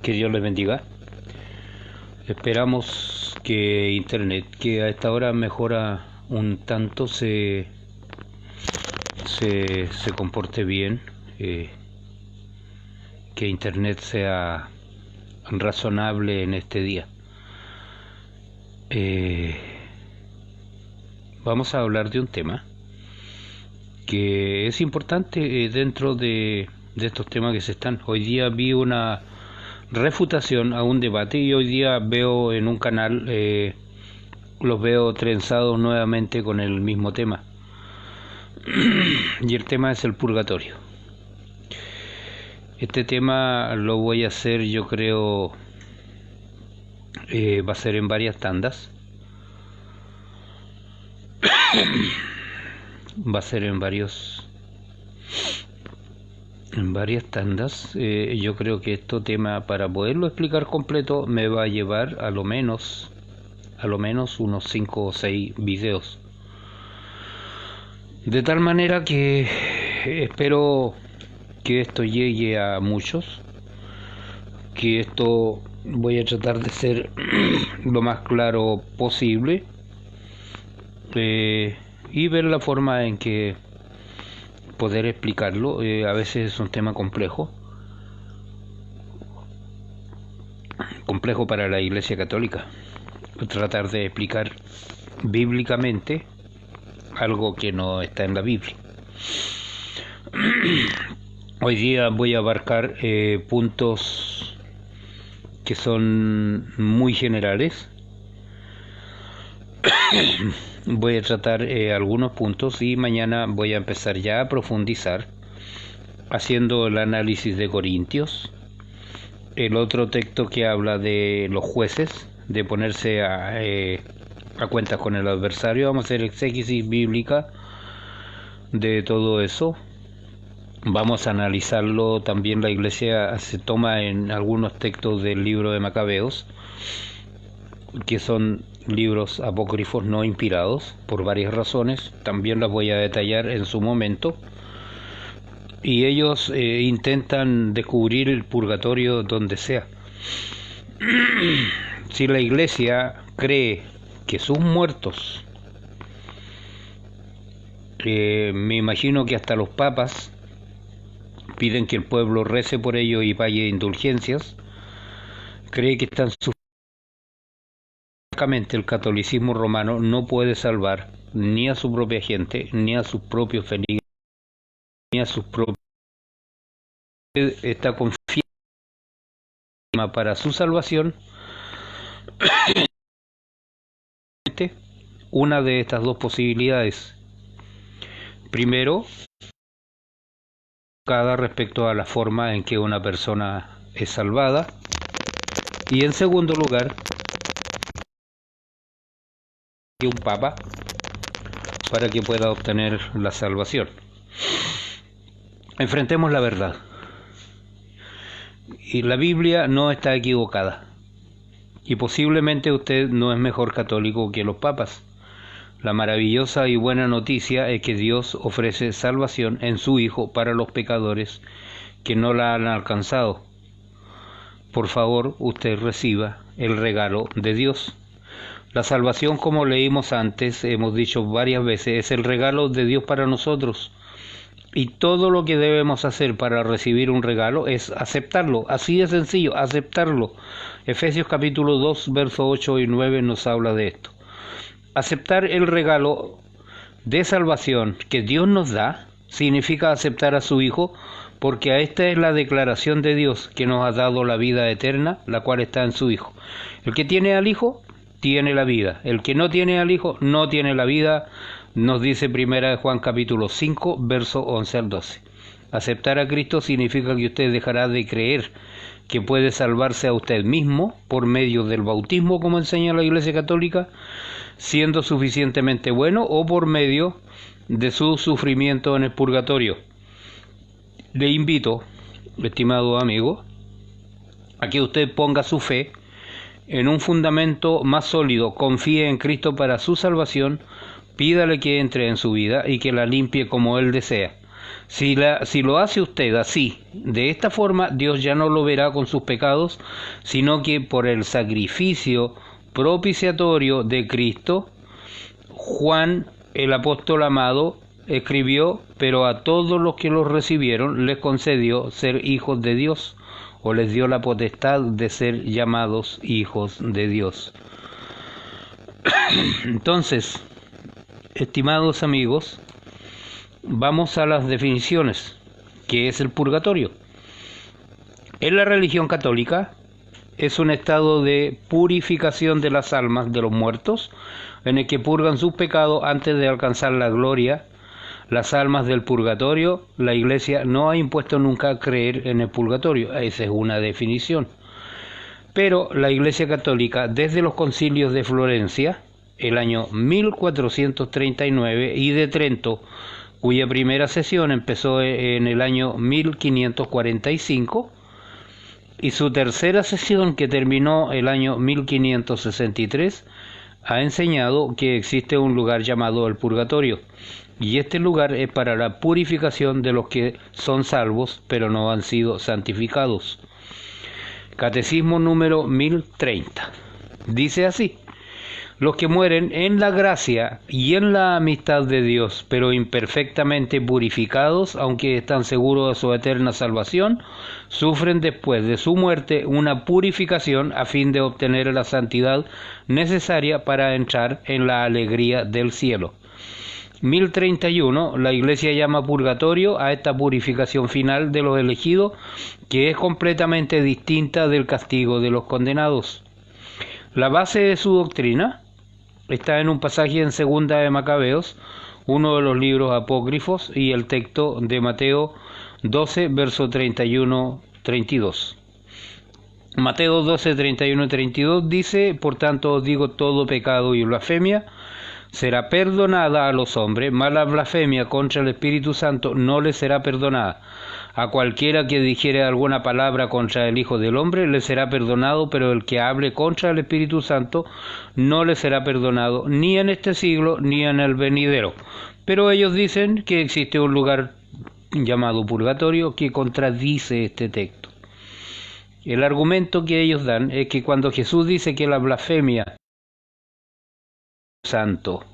Que Dios les bendiga. Esperamos que Internet, que a esta hora mejora un tanto, se comporte bien, que Internet sea razonable en este día. Vamos a hablar de un tema que es importante dentro de estos temas que se están. Hoy día vi una refutación a un debate y hoy día veo en un canal, los veo trenzados nuevamente con el mismo tema. Y el tema es el purgatorio. Este tema lo voy a hacer, yo creo, va a ser en varias tandas. Va a ser en varias tandas. Yo creo que este tema, para poderlo explicar completo, me va a llevar a lo menos unos 5 o 6 videos, de tal manera que espero que esto llegue a muchos, que esto voy a tratar de ser lo más claro posible, y ver la forma en que poder explicarlo. A veces es un tema complejo para la Iglesia Católica, tratar de explicar bíblicamente algo que no está en la Biblia. Hoy día voy a abarcar puntos que son muy generales. Voy a tratar algunos puntos y mañana voy a empezar ya a profundizar haciendo el análisis de Corintios, el otro texto que habla de los jueces, de ponerse a cuentas con el adversario. Vamos a hacer exégesis bíblica de todo eso. Vamos a analizarlo también. La Iglesia se toma en algunos textos del libro de Macabeos, que son libros apócrifos no inspirados por varias razones, también las voy a detallar en su momento, y ellos intentan descubrir el purgatorio donde sea. Si la Iglesia cree que sus muertos, me imagino que hasta los papas piden que el pueblo rece por ellos y pague indulgencias, cree que están sufriendo. El catolicismo romano no puede salvar ni a su propia gente, ni a sus propios feligreses, ni a sus propios. Está confiado para su salvación una de estas dos posibilidades. Primero, cada respecto a la forma en que una persona es salvada, y en segundo lugar, que un papa para que pueda obtener la salvación. Enfrentemos la verdad. Y la Biblia no está equivocada. Y posiblemente usted no es mejor católico que los papas. La maravillosa y buena noticia es que Dios ofrece salvación en su Hijo para los pecadores que no la han alcanzado. Por favor, usted reciba el regalo de Dios. La salvación, como leímos antes, hemos dicho varias veces, es el regalo de Dios para nosotros. Y todo lo que debemos hacer para recibir un regalo es aceptarlo. Así de sencillo, aceptarlo. Efesios capítulo 2, versos 8 y 9 nos habla de esto. Aceptar el regalo de salvación que Dios nos da significa aceptar a su Hijo, porque esta es la declaración de Dios, que nos ha dado la vida eterna, la cual está en su Hijo. El que tiene al Hijo tiene la vida. El que no tiene al Hijo no tiene la vida, nos dice 1 Juan capítulo 5, verso 11 al 12. Aceptar a Cristo significa que usted dejará de creer que puede salvarse a usted mismo por medio del bautismo, como enseña la Iglesia Católica, siendo suficientemente bueno, o por medio de su sufrimiento en el purgatorio. Le invito, estimado amigo, a que usted ponga su fe en un fundamento más sólido, confíe en Cristo para su salvación, pídale que entre en su vida y que la limpie como Él desea. Si lo hace usted así, de esta forma, Dios ya no lo verá con sus pecados, sino que por el sacrificio propiciatorio de Cristo. Juan, el apóstol amado, escribió: pero a todos los que los recibieron les concedió ser hijos de Dios, o les dio la potestad de ser llamados hijos de Dios. Entonces, estimados amigos, vamos a las definiciones. ¿Qué es el purgatorio? En la religión católica es un estado de purificación de las almas de los muertos, en el que purgan sus pecados antes de alcanzar la gloria. Las almas del purgatorio, la Iglesia no ha impuesto nunca creer en el purgatorio, esa es una definición. Pero la Iglesia Católica, desde los concilios de Florencia, el año 1439, y de Trento, cuya primera sesión empezó en el año 1545, y su tercera sesión, que terminó el año 1563, ha enseñado que existe un lugar llamado el purgatorio, y este lugar es para la purificación de los que son salvos, pero no han sido santificados. Catecismo número 1030. Dice así: los que mueren en la gracia y en la amistad de Dios, pero imperfectamente purificados, aunque están seguros de su eterna salvación, sufren después de su muerte una purificación a fin de obtener la santidad necesaria para entrar en la alegría del cielo. 1031. La Iglesia llama purgatorio a esta purificación final de los elegidos, que es completamente distinta del castigo de los condenados. La base de su doctrina está en un pasaje en Segunda de Macabeos, uno de los libros apócrifos, y el texto de Mateo 12, verso 31-32. Mateo 12, 31 y 32 dice: por tanto os digo, todo pecado y blasfemia será perdonada a los hombres, mas la blasfemia contra el Espíritu Santo no le será perdonada. A cualquiera que dijere alguna palabra contra el Hijo del Hombre le será perdonado, pero el que hable contra el Espíritu Santo no le será perdonado, ni en este siglo ni en el venidero. Pero ellos dicen que existe un lugar llamado purgatorio que contradice este texto. El argumento que ellos dan es que cuando Jesús dice que la blasfemia santo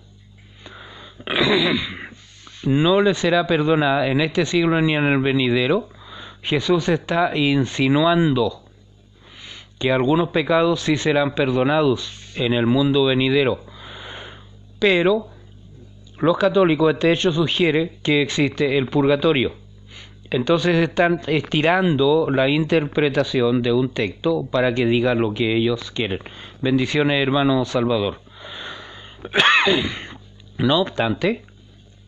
no le será perdonada en este siglo ni en el venidero, Jesús está insinuando que algunos pecados sí serán perdonados en el mundo venidero. Pero los católicos, este hecho sugiere que existe el purgatorio. Entonces están estirando la interpretación de un texto para que diga lo que ellos quieren. Bendiciones, hermano Salvador. No obstante,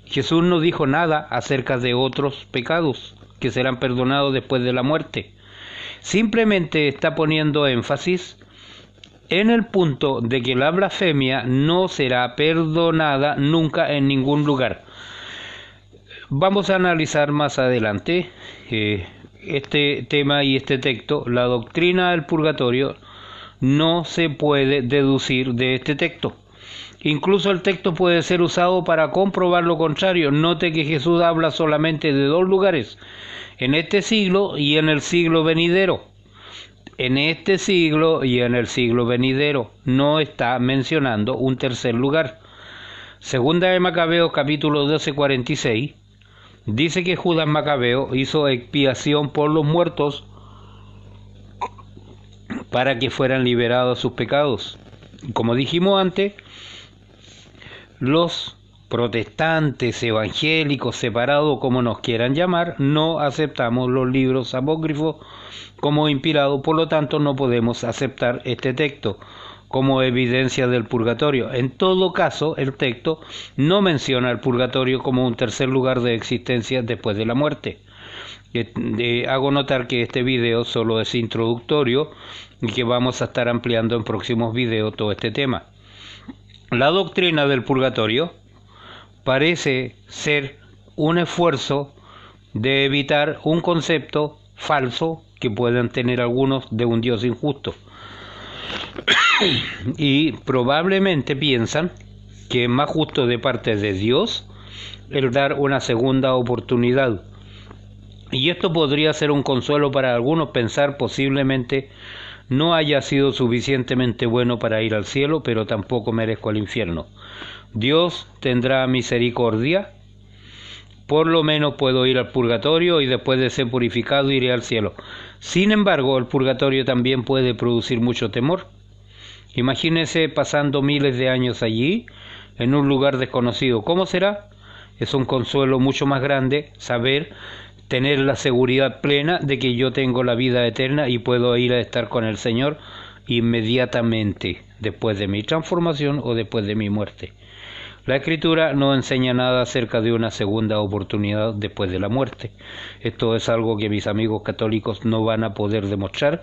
Jesús no dijo nada acerca de otros pecados que serán perdonados después de la muerte. Simplemente está poniendo énfasis en el punto de que la blasfemia no será perdonada nunca en ningún lugar. Vamos a analizar más adelante este tema y este texto. La doctrina del purgatorio no se puede deducir de este texto. Incluso el texto puede ser usado para comprobar lo contrario. Note que Jesús habla solamente de dos lugares: en este siglo y en el siglo venidero. En este siglo y en el siglo venidero. No está mencionando un tercer lugar. Segunda de Macabeos, capítulo 12, 46, dice que Judas Macabeo hizo expiación por los muertos para que fueran liberados sus pecados. Como dijimos antes, los protestantes, evangélicos, separados, como nos quieran llamar, no aceptamos los libros apócrifos como inspirados, por lo tanto no podemos aceptar este texto como evidencia del purgatorio. En todo caso, el texto no menciona el purgatorio como un tercer lugar de existencia después de la muerte. hago notar que este video solo es introductorio y que vamos a estar ampliando en próximos videos todo este tema. La doctrina del purgatorio parece ser un esfuerzo de evitar un concepto falso que puedan tener algunos de un Dios injusto. Y probablemente piensan que es más justo de parte de Dios el dar una segunda oportunidad. Y esto podría ser un consuelo para algunos, pensar posiblemente no haya sido suficientemente bueno para ir al cielo, pero tampoco merezco el infierno. Dios tendrá misericordia, por lo menos puedo ir al purgatorio y después de ser purificado iré al cielo. Sin embargo, el purgatorio también puede producir mucho temor. Imagínese pasando miles de años allí, en un lugar desconocido. ¿Cómo será? Es un consuelo mucho más grande saber, tener la seguridad plena de que yo tengo la vida eterna y puedo ir a estar con el Señor inmediatamente, después de mi transformación o después de mi muerte. La Escritura no enseña nada acerca de una segunda oportunidad después de la muerte. Esto es algo que mis amigos católicos no van a poder demostrar,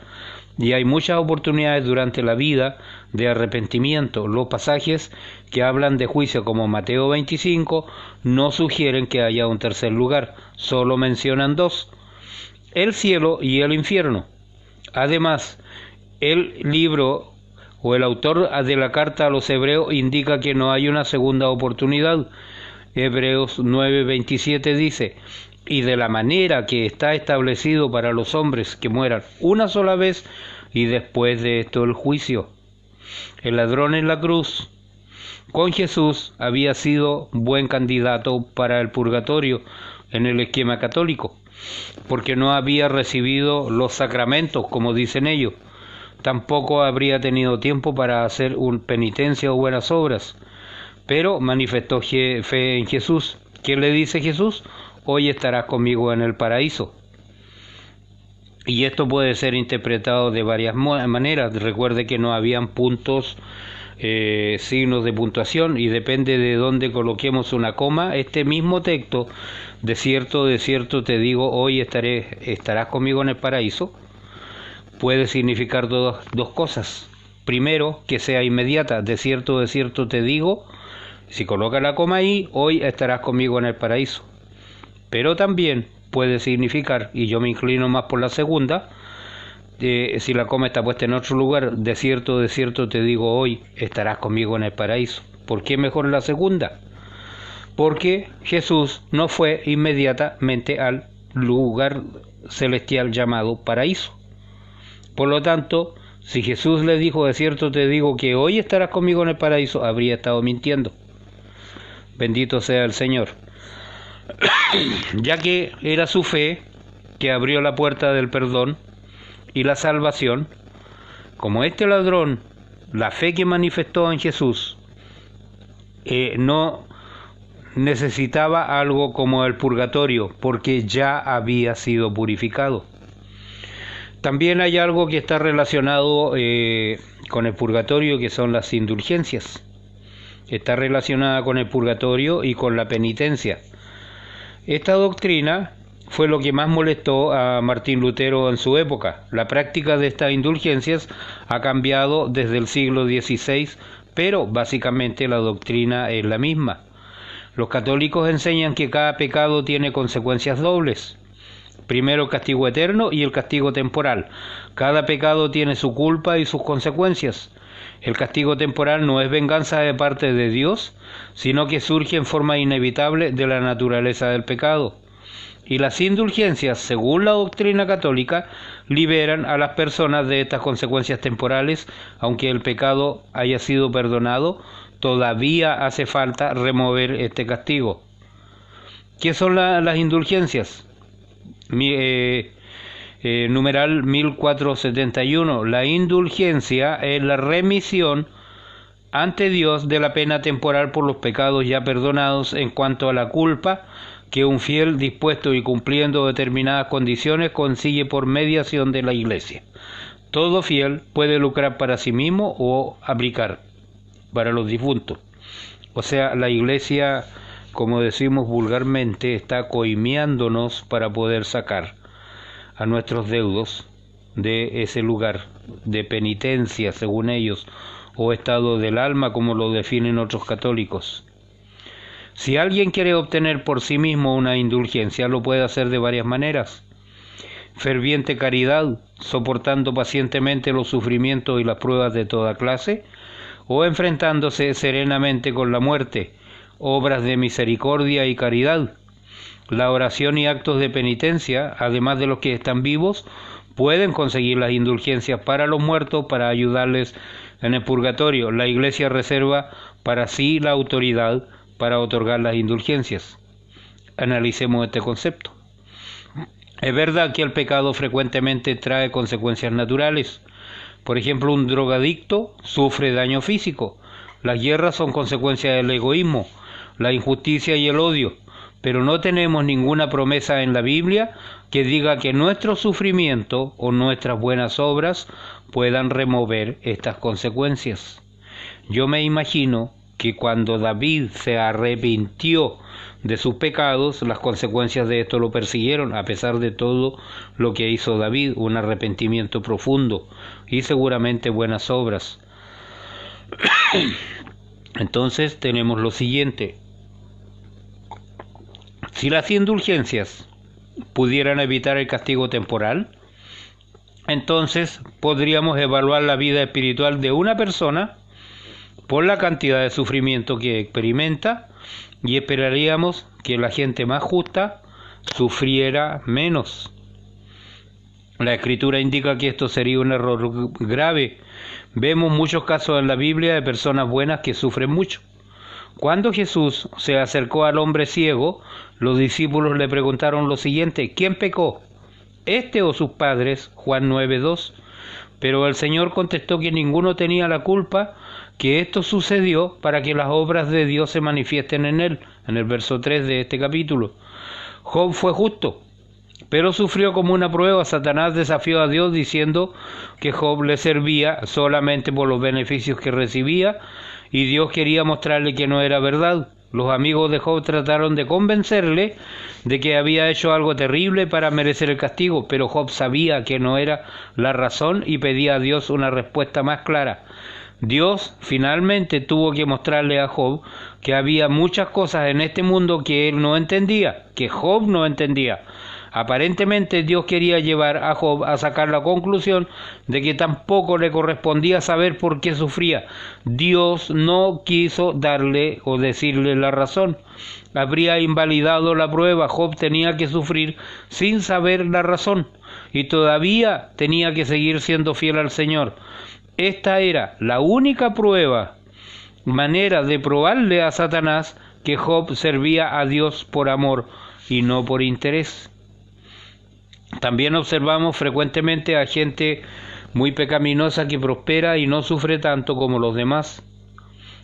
y hay muchas oportunidades durante la vida de arrepentimiento. Los pasajes que hablan de juicio, como Mateo 25, no sugieren que haya un tercer lugar, solo mencionan dos: el cielo y el infierno. Además, el libro o el autor de la carta a los hebreos indica que no hay una segunda oportunidad. Hebreos 9:27 dice: y de la manera que está establecido para los hombres que mueran una sola vez y después de esto el juicio. El ladrón en la cruz con Jesús había sido buen candidato para el purgatorio en el esquema católico, porque no había recibido los sacramentos, como dicen ellos. Tampoco habría tenido tiempo para hacer penitencia o buenas obras, pero manifestó fe en Jesús. ¿Qué le dice Jesús? Hoy estarás conmigo en el paraíso. Y esto puede ser interpretado de varias maneras. Recuerde que no habían puntos, signos de puntuación, y depende de dónde coloquemos una coma. Este mismo texto, de cierto te digo, hoy estarás conmigo en el paraíso, puede significar dos cosas. Primero, que sea inmediata. De cierto te digo, si coloca la coma ahí, hoy estarás conmigo en el paraíso. Pero también puede significar, y yo me inclino más por la segunda, si la coma está puesta en otro lugar, de cierto te digo, hoy estarás conmigo en el paraíso. ¿Por qué mejor la segunda? Porque Jesús no fue inmediatamente al lugar celestial llamado paraíso. Por lo tanto, si Jesús le dijo, de cierto te digo que hoy estarás conmigo en el paraíso, habría estado mintiendo. Bendito sea el Señor. Ya que era su fe que abrió la puerta del perdón y la salvación, como este ladrón, la fe que manifestó en Jesús, no necesitaba algo como el purgatorio, porque ya había sido purificado. También hay algo que está relacionado con el purgatorio, que son las indulgencias. Está relacionada con el purgatorio y con la penitencia. Esta doctrina fue lo que más molestó a Martín Lutero en su época. La práctica de estas indulgencias ha cambiado desde el siglo XVI, pero básicamente la doctrina es la misma. Los católicos enseñan que cada pecado tiene consecuencias dobles. Primero el castigo eterno y el castigo temporal. Cada pecado tiene su culpa y sus consecuencias. El castigo temporal no es venganza de parte de Dios, sino que surge en forma inevitable de la naturaleza del pecado. Y las indulgencias, según la doctrina católica, liberan a las personas de estas consecuencias temporales. Aunque el pecado haya sido perdonado, todavía hace falta remover este castigo. ¿Qué son las indulgencias? Numeral 1471. La indulgencia es la remisión ante Dios de la pena temporal por los pecados ya perdonados en cuanto a la culpa que un fiel dispuesto y cumpliendo determinadas condiciones consigue por mediación de la Iglesia. Todo fiel puede lucrar para sí mismo o aplicar para los difuntos. O sea, la Iglesia como decimos vulgarmente, está coimeándonos para poder sacar a nuestros deudos de ese lugar de penitencia, según ellos, o estado del alma, como lo definen otros católicos. Si alguien quiere obtener por sí mismo una indulgencia, lo puede hacer de varias maneras. Ferviente caridad, soportando pacientemente los sufrimientos y las pruebas de toda clase, o enfrentándose serenamente con la muerte, obras de misericordia y caridad. La oración y actos de penitencia, además de los que están vivos, pueden conseguir las indulgencias para los muertos para ayudarles en el purgatorio. La Iglesia reserva para sí la autoridad para otorgar las indulgencias. Analicemos este concepto. Es verdad que el pecado frecuentemente trae consecuencias naturales. Por ejemplo, un drogadicto sufre daño físico. Las guerras son consecuencia del egoísmo, la injusticia y el odio. Pero no tenemos ninguna promesa en la Biblia que diga que nuestro sufrimiento o nuestras buenas obras puedan remover estas consecuencias. Yo me imagino que cuando David se arrepintió de sus pecados, las consecuencias de esto lo persiguieron, a pesar de todo lo que hizo David, un arrepentimiento profundo y seguramente buenas obras. Entonces tenemos lo siguiente: si las indulgencias pudieran evitar el castigo temporal, entonces podríamos evaluar la vida espiritual de una persona por la cantidad de sufrimiento que experimenta y esperaríamos que la gente más justa sufriera menos. La Escritura indica que esto sería un error grave. Vemos muchos casos en la Biblia de personas buenas que sufren mucho. Cuando Jesús se acercó al hombre ciego, los discípulos le preguntaron lo siguiente: ¿quién pecó, este o sus padres? Juan 9:2. Pero el Señor contestó que ninguno tenía la culpa, que esto sucedió para que las obras de Dios se manifiesten en él, en el verso 3 de este capítulo. Job fue justo, pero sufrió como una prueba. Satanás desafió a Dios diciendo que Job le servía solamente por los beneficios que recibía, y Dios quería mostrarle que no era verdad. Los amigos de Job trataron de convencerle de que había hecho algo terrible para merecer el castigo, pero Job sabía que no era la razón y pedía a Dios una respuesta más clara. Dios finalmente tuvo que mostrarle a Job que había muchas cosas en este mundo que él no entendía, que Job no entendía. Aparentemente Dios quería llevar a Job a sacar la conclusión de que tampoco le correspondía saber por qué sufría. Dios no quiso darle o decirle la razón. Habría invalidado la prueba. Job tenía que sufrir sin saber la razón y todavía tenía que seguir siendo fiel al Señor. Esta era la única manera de probarle a Satanás que Job servía a Dios por amor y no por interés. También observamos frecuentemente a gente muy pecaminosa que prospera y no sufre tanto como los demás.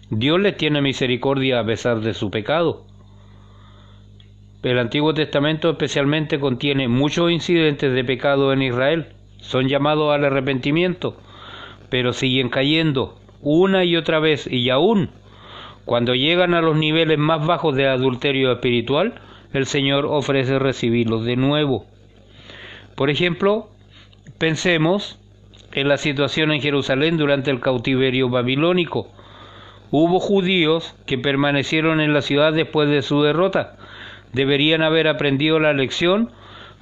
Dios les tiene misericordia a pesar de su pecado. El Antiguo Testamento especialmente contiene muchos incidentes de pecado en Israel. Son llamados al arrepentimiento, pero siguen cayendo una y otra vez, y aún cuando llegan a los niveles más bajos de adulterio espiritual, el Señor ofrece recibirlos de nuevo. Por ejemplo, pensemos en la situación en Jerusalén durante el cautiverio babilónico. Hubo judíos que permanecieron en la ciudad después de su derrota. Deberían haber aprendido la lección.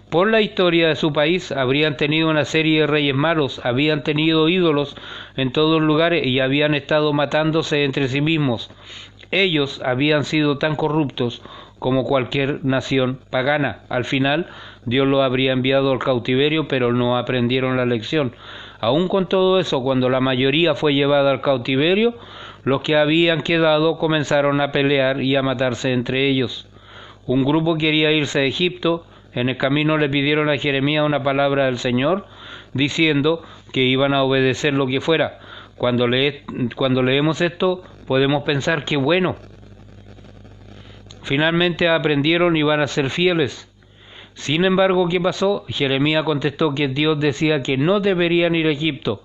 Por la historia de su país habrían tenido una serie de reyes malos, habían tenido ídolos en todos lugares y habían estado matándose entre sí mismos. Ellos habían sido tan corruptos como cualquier nación pagana. Al final, Dios los habría enviado al cautiverio, pero no aprendieron la lección. Aún con todo eso, cuando la mayoría fue llevada al cautiverio, los que habían quedado comenzaron a pelear y a matarse entre ellos. Un grupo quería irse a Egipto. En el camino le pidieron a Jeremías una palabra del Señor, diciendo que iban a obedecer lo que fuera. Cuando leemos esto, podemos pensar que bueno. Finalmente aprendieron y van a ser fieles. Sin embargo, ¿qué pasó? Jeremías contestó que Dios decía que no deberían ir a Egipto.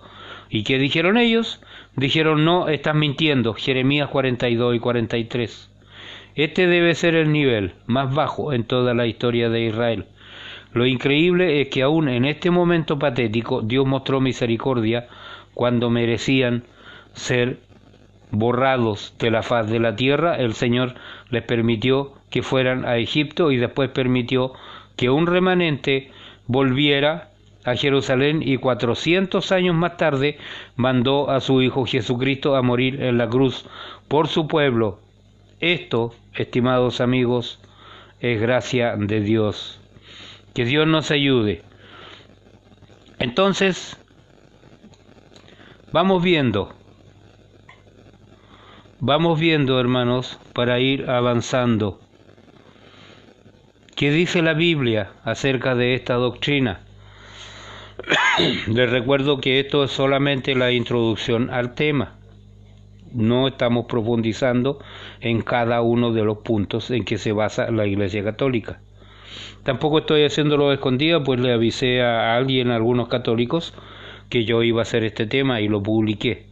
¿Y qué dijeron ellos? Dijeron: no, estás mintiendo. Jeremías 42 y 43. Este debe ser el nivel más bajo en toda la historia de Israel. Lo increíble es que aún en este momento patético, Dios mostró misericordia cuando merecían ser borrados de la faz de la tierra. El Señor les permitió que fueran a Egipto y después permitió que un remanente volviera a Jerusalén, y 400 años más tarde mandó a su Hijo Jesucristo a morir en la cruz por su pueblo. Esto, estimados amigos, es gracia de Dios. Que Dios nos ayude. Entonces, vamos viendo, hermanos, para ir avanzando. ¿Qué dice la Biblia acerca de esta doctrina? Les recuerdo que esto es solamente la introducción al tema. No estamos profundizando en cada uno de los puntos en que se basa la Iglesia Católica. Tampoco estoy haciéndolo escondido, pues le avisé a alguien, a algunos católicos, que yo iba a hacer este tema y lo publiqué.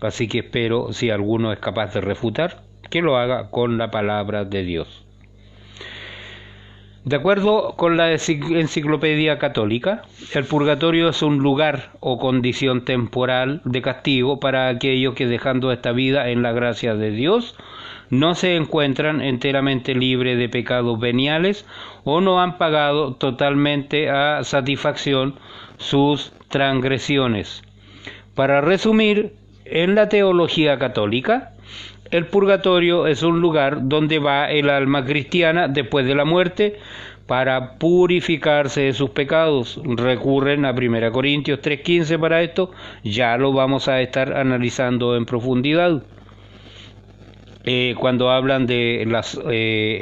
Así que espero, si alguno es capaz de refutar, que lo haga con la palabra de Dios. De acuerdo con la Enciclopedia Católica, el purgatorio es un lugar o condición temporal de castigo para aquellos que, dejando esta vida en la gracia de Dios, no se encuentran enteramente libres de pecados veniales o no han pagado totalmente a satisfacción sus transgresiones. Para resumir, en la teología católica, el purgatorio es un lugar donde va el alma cristiana después de la muerte para purificarse de sus pecados. Recurren a 1 Corintios 3:15 para esto, ya lo vamos a estar analizando en profundidad. Cuando hablan de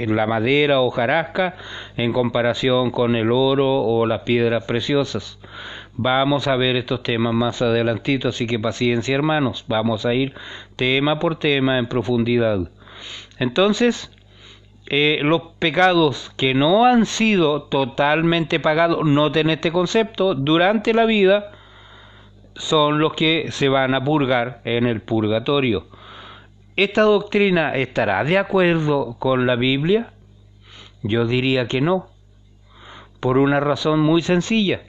la madera o hojarasca en comparación con el oro o las piedras preciosas. Vamos a ver estos temas más adelantito, así que paciencia, hermanos, vamos a ir tema por tema en profundidad. Entonces, los pecados que no han sido totalmente pagados, noten este concepto, durante la vida, son los que se van a purgar en el purgatorio. ¿Esta doctrina estará de acuerdo con la Biblia? Yo diría que no, por una razón muy sencilla.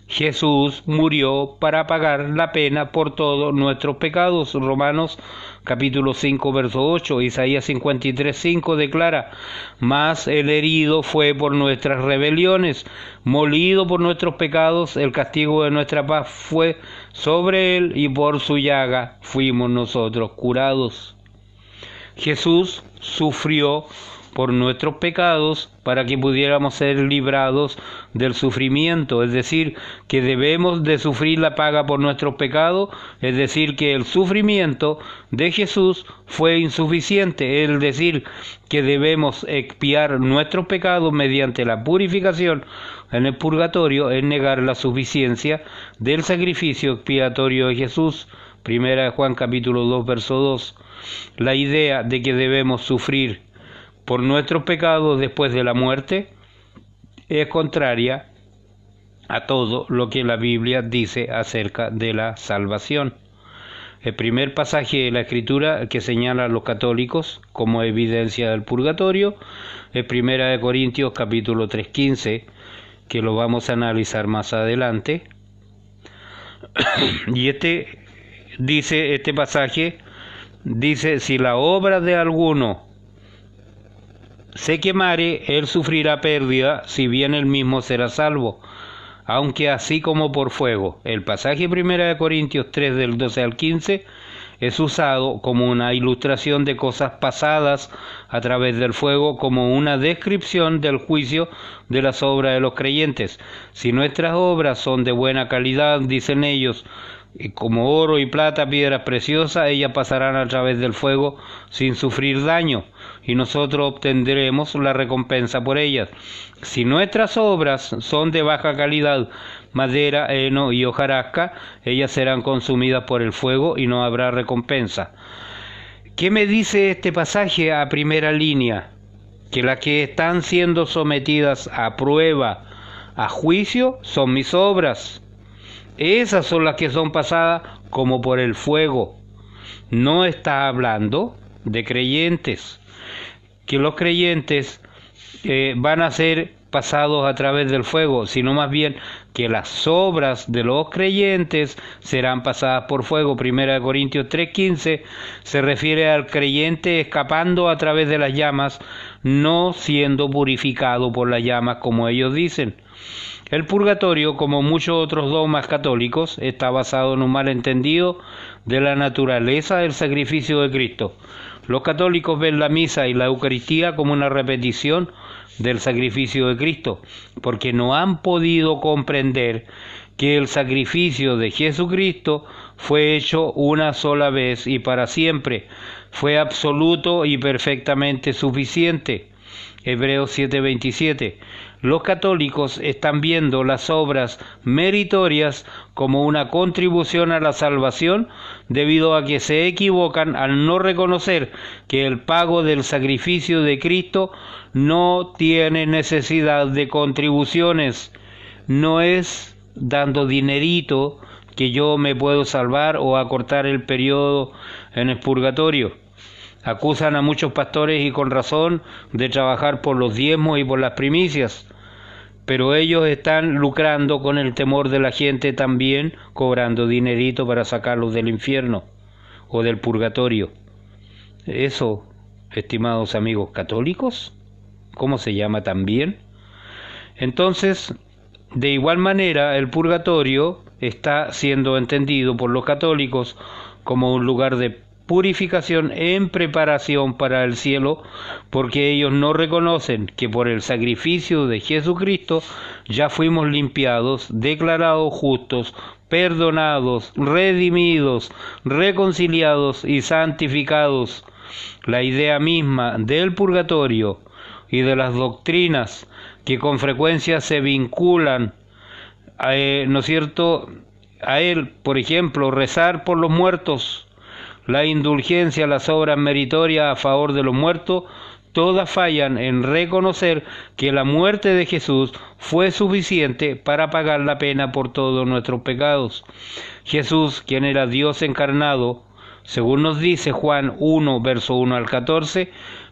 Jesús murió para pagar la pena por todos nuestros pecados. Romanos capítulo 5, verso 8. Isaías 53:5 declara: mas el herido fue por nuestras rebeliones, molido por nuestros pecados, el castigo de nuestra paz fue sobre él, y por su llaga fuimos nosotros curados. Jesús sufrió por nuestros pecados para que pudiéramos ser librados del sufrimiento, es decir, que debemos de sufrir la paga por nuestros pecados, es decir, que el sufrimiento de Jesús fue insuficiente, es decir, que debemos expiar nuestros pecados mediante la purificación en el purgatorio, es negar la suficiencia del sacrificio expiatorio de Jesús. 1 Juan capítulo 2, verso 2. La idea de que debemos sufrir por nuestros pecados después de la muerte es contraria a todo lo que la Biblia dice acerca de la salvación. El primer pasaje de la Escritura que señala a los católicos como evidencia del purgatorio es 1 Corintios capítulo 3:15, que lo vamos a analizar más adelante. Y este pasaje dice: si la obra de alguno se quemare, él sufrirá pérdida, si bien él mismo será salvo, aunque así como por fuego. El pasaje 1 Corintios 3 del 12 al 15 es usado como una ilustración de cosas pasadas a través del fuego, como una descripción del juicio de las obras de los creyentes. Si nuestras obras son de buena calidad, dicen ellos, como oro y plata, piedras preciosas, ellas pasarán a través del fuego sin sufrir daño, y nosotros obtendremos la recompensa por ellas. Si nuestras obras son de baja calidad, madera, heno y hojarasca, ellas serán consumidas por el fuego y no habrá recompensa. ¿Qué me dice este pasaje a primera línea? Que las que están siendo sometidas a prueba, a juicio, son mis obras. Esas son las que son pasadas como por el fuego. No está hablando de creyentes. que los creyentes van a ser pasados a través del fuego, sino más bien que las obras de los creyentes serán pasadas por fuego. 1 Corintios 3:15 se refiere al creyente escapando a través de las llamas, no siendo purificado por las llamas como ellos dicen. El purgatorio, como muchos otros dogmas católicos, está basado en un malentendido de la naturaleza del sacrificio de Cristo. Los católicos ven la misa y la Eucaristía como una repetición del sacrificio de Cristo, porque no han podido comprender que el sacrificio de Jesucristo fue hecho una sola vez y para siempre, fue absoluto y perfectamente suficiente. Hebreos 7:27. Los católicos están viendo las obras meritorias como una contribución a la salvación, debido a que se equivocan al no reconocer que el pago del sacrificio de Cristo no tiene necesidad de contribuciones. No es dando dinerito que yo me puedo salvar o acortar el periodo en el purgatorio. Acusan a muchos pastores, y con razón, de trabajar por los diezmos y por las primicias, pero ellos están lucrando con el temor de la gente también, cobrando dinerito para sacarlos del infierno o del purgatorio. Eso, estimados amigos católicos, ¿cómo se llama también? Entonces, de igual manera, el purgatorio está siendo entendido por los católicos como un lugar de purificación en preparación para el cielo, porque ellos no reconocen que por el sacrificio de Jesucristo ya fuimos limpiados, declarados justos, perdonados, redimidos, reconciliados y santificados. La idea misma del purgatorio y de las doctrinas que con frecuencia se vinculan, ¿no es cierto?, a él, por ejemplo, rezar por los muertos, la indulgencia, las obras meritorias a favor de los muertos, todas fallan en reconocer que la muerte de Jesús fue suficiente para pagar la pena por todos nuestros pecados. Jesús, quien era Dios encarnado, según nos dice Juan 1, verso 1 al 14,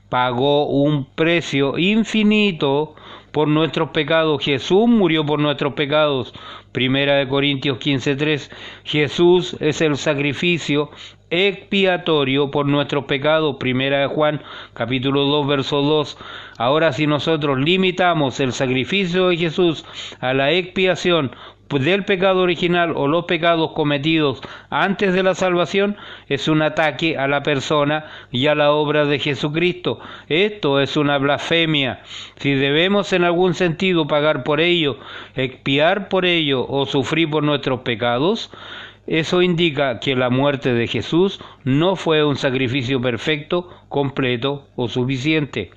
pagó un precio infinito por nuestros pecados. Jesús murió por nuestros pecados. 1 Corintios 15:3. Jesús es el sacrificio expiatorio por nuestros pecados. 1 Juan capítulo 2, verso 2. Ahora, si nosotros limitamos el sacrificio de Jesús a la expiación del pecado original o los pecados cometidos antes de la salvación, es un ataque a la persona y a la obra de Jesucristo. Esto es una blasfemia. Si debemos en algún sentido pagar por ello, expiar por ello o sufrir por nuestros pecados, eso indica que la muerte de Jesús no fue un sacrificio perfecto, completo o suficiente.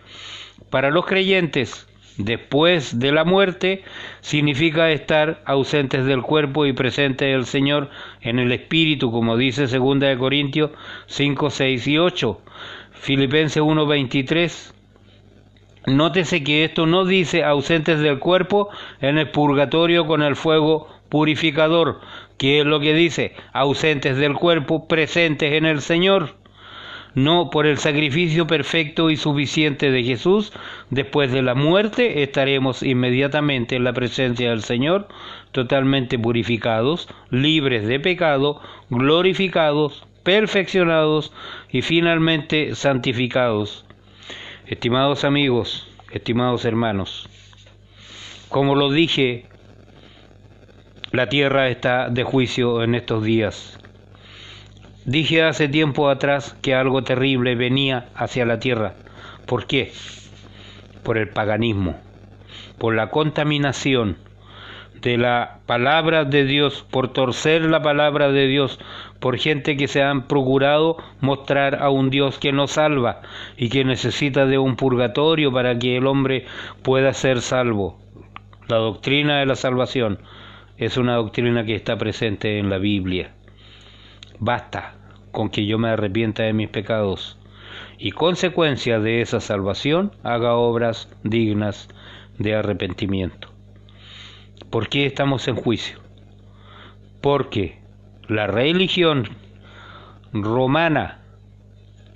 Para los creyentes, después de la muerte significa estar ausentes del cuerpo y presentes del Señor en el Espíritu, como dice 2 Corintios 5, 6 y 8. Filipenses 1, 23. Nótese que esto no dice ausentes del cuerpo en el purgatorio con el fuego purificador, que es lo que dice, ausentes del cuerpo, presentes en el Señor. No, por el sacrificio perfecto y suficiente de Jesús, después de la muerte estaremos inmediatamente en la presencia del Señor, totalmente purificados, libres de pecado, glorificados, perfeccionados y finalmente santificados. Estimados amigos, estimados hermanos, como lo dije, la tierra está de juicio en estos días. Dije hace tiempo atrás que algo terrible venía hacia la tierra. ¿Por qué? Por el paganismo, por la contaminación de la palabra de Dios, por torcer la palabra de Dios, por gente que se han procurado mostrar a un Dios que no salva y que necesita de un purgatorio para que el hombre pueda ser salvo. La doctrina de la salvación es una doctrina que está presente en la Biblia. Basta con que yo me arrepienta de mis pecados y, consecuencia de esa salvación, haga obras dignas de arrepentimiento. ¿Por qué estamos en juicio? Porque la religión romana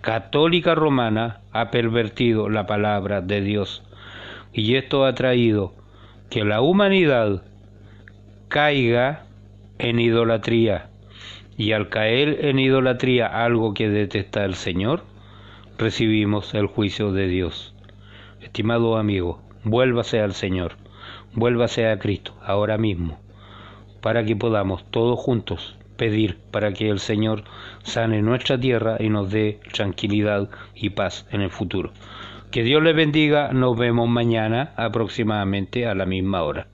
católica romana ha pervertido la palabra de Dios. Y esto ha traído que la humanidad caiga en idolatría. Y al caer en idolatría, algo que detesta el Señor, recibimos el juicio de Dios. Estimado amigo, vuélvase al Señor, vuélvase a Cristo ahora mismo, para que podamos todos juntos pedir para que el Señor sane nuestra tierra y nos dé tranquilidad y paz en el futuro. Que Dios les bendiga, nos vemos mañana aproximadamente a la misma hora.